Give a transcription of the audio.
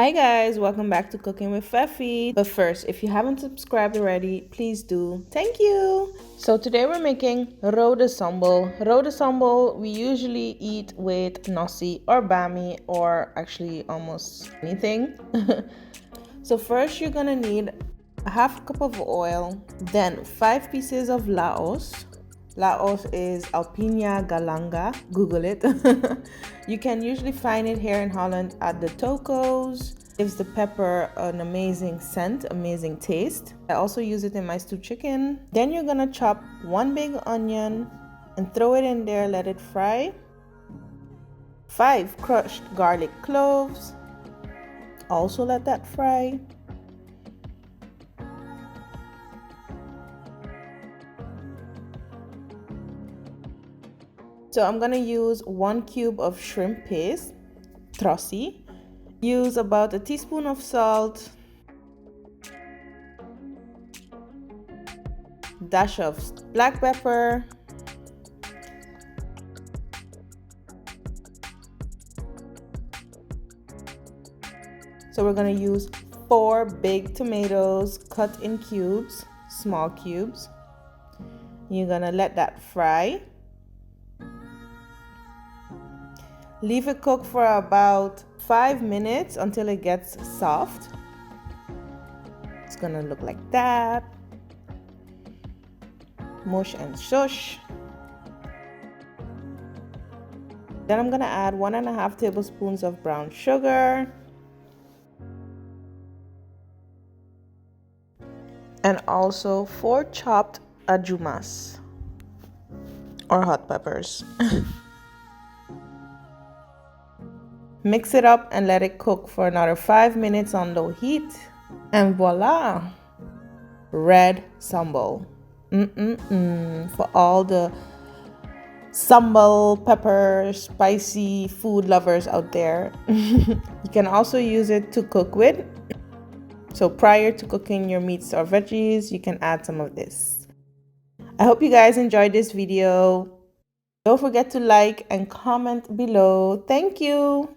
Hi guys, welcome back to Cooking with Feffie. But first, if you haven't subscribed already, please do. Thank you. So today we're making rode sambal. Rode sambal we usually eat with nasi or bami or actually almost anything. So first you're gonna need a half cup of oil, then 5 pieces of Laos. Laos is Alpinia Galanga. Google it. You can usually find it here in Holland at the tokos. Gives the pepper an amazing scent, amazing taste. I also use it in my stewed chicken. Then you're gonna chop 1 big onion and throw it in there, let it fry. 5 crushed garlic cloves. Also let that fry. So I'm gonna use 1 cube of shrimp paste, Trassi. Use about a teaspoon of salt, dash of black pepper, so we're gonna use 4 big tomatoes cut in cubes, small cubes. You're gonna let that fry. Leave it cook for about 5 minutes until it gets soft. It's gonna look like that. Mush and shush. Then I'm gonna add 1.5 tablespoons of brown sugar. And also 4 chopped adjumas or hot peppers. Mix it up and let it cook for another 5 minutes on low heat. And voila! Red sambal. For all the sambal, pepper, spicy food lovers out there. You can also use it to cook with. So prior to cooking your meats or veggies, you can add some of this. I hope you guys enjoyed this video. Don't forget to like and comment below. Thank you!